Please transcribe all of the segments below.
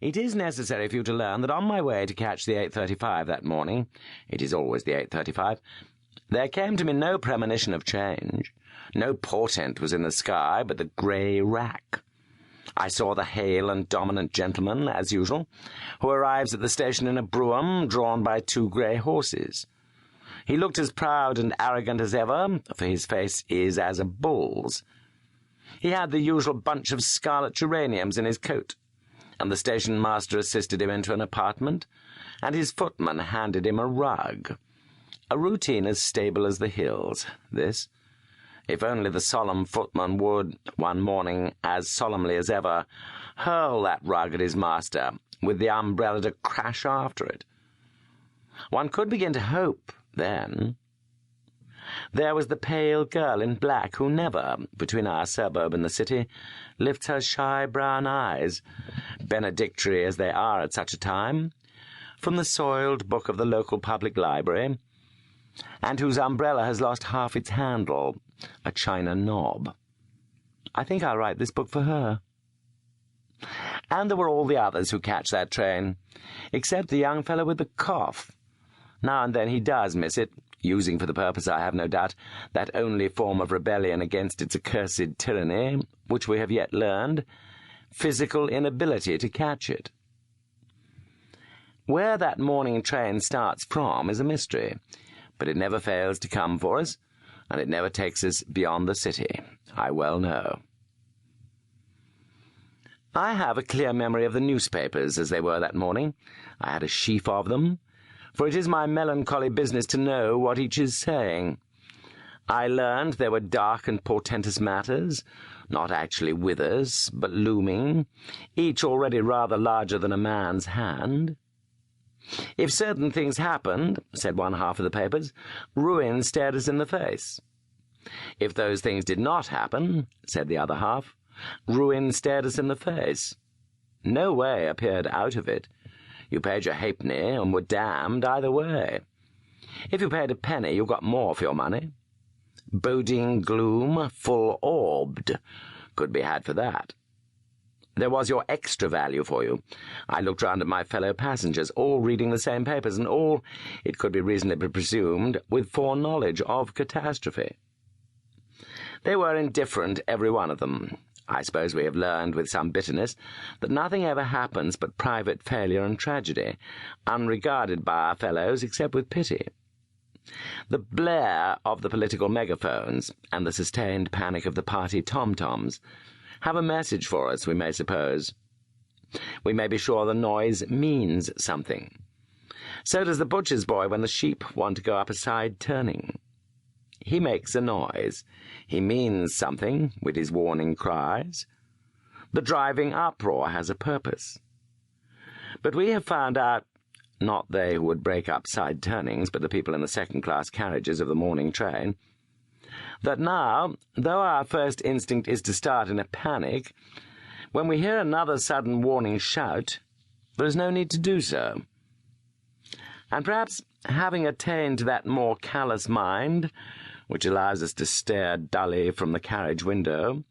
It is necessary for you to learn that on my way to catch the 8:35 that morning, it is always the 8:35, there came to me no premonition of change. No portent was in the sky but the grey rack. I saw the hale and dominant gentleman, as usual, who arrives at the station in a brougham drawn by 2 grey horses. He looked as proud and arrogant as ever, for his face is as a bull's. He had the usual bunch of scarlet geraniums in his coat, and the station-master assisted him into an apartment, and his footman handed him a rug. A routine as stable as the hills, this. If only the solemn footman would, one morning, as solemnly as ever, hurl that rug at his master, with the umbrella to crash after it. One could begin to hope, then. There was the pale girl in black who never, between our suburb and the city, lifts her shy brown eyes, benedictory as they are at such a time, from the soiled book of the local public library, and whose umbrella has lost half its handle, a china knob. I think I'll write this book for her. And there were all the others who catch that train, except the young fellow with the cough. Now and then he does miss it, using for the purpose, I have no doubt, that only form of rebellion against its accursed tyranny, which we have yet learned, physical inability to catch it. Where that morning train starts from is a mystery, but it never fails to come for us, and it never takes us beyond the city, I well know. I have a clear memory of the newspapers as they were that morning. I had a sheaf of them, for it is my melancholy business to know what each is saying. I learned there were dark and portentous matters, not actually with us, but looming, each already rather larger than a man's hand. If certain things happened, said one half of the papers, ruin stared us in the face. If those things did not happen, said the other half, ruin stared us in the face. No way appeared out of it. You paid your halfpenny and were damned either way. If you paid a penny, you got more for your money. Boding gloom, full-orbed, could be had for that. There was your extra value for you. I looked round at my fellow passengers, all reading the same papers, and all, it could be reasonably presumed, with foreknowledge of catastrophe. They were indifferent, every one of them. I suppose we have learned with some bitterness that nothing ever happens but private failure and tragedy, unregarded by our fellows except with pity. The blare of the political megaphones and the sustained panic of the party tom-toms have a message for us, we may suppose. We may be sure the noise means something. So does the butcher's boy when the sheep want to go up a side turning. He makes a noise. He means something with his warning cries. The driving uproar has a purpose. But we have found out, not they who would break up side turnings, but the people in the second-class carriages of the morning train, that now, though our first instinct is to start in a panic, when we hear another sudden warning shout, there is no need to do so. And perhaps, having attained to that more callous mind, which allows us to stare dully from the carriage window,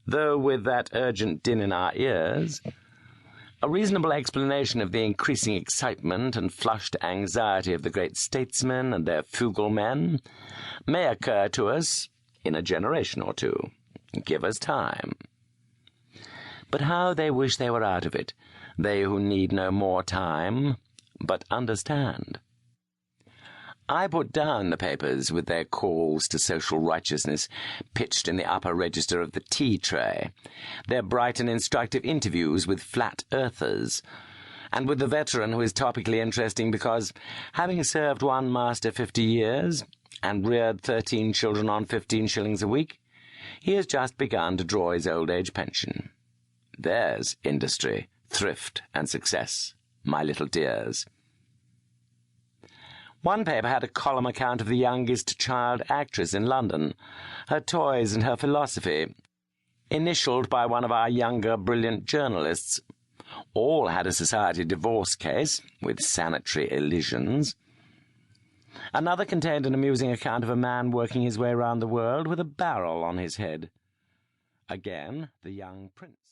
though with that urgent din in our ears, a reasonable explanation of the increasing excitement and flushed anxiety of the great statesmen and their frugal men may occur to us in a generation or two. Give us time. But how they wish they were out of it, they who need no more time, but understand. I put down the papers with their calls to social righteousness pitched in the upper register of the tea tray, their bright and instructive interviews with flat earthers, and with the veteran who is topically interesting because, having served one master 50 years and reared 13 children on 15 shillings a week, he has just begun to draw his old-age pension. There's industry, thrift, and success, my little dears. One paper had a column account of the youngest child actress in London, her toys and her philosophy, initialed by one of our younger, brilliant journalists. All had a society divorce case, with sanitary elisions. Another contained an amusing account of a man working his way round the world with a barrel on his head. Again, the young prince.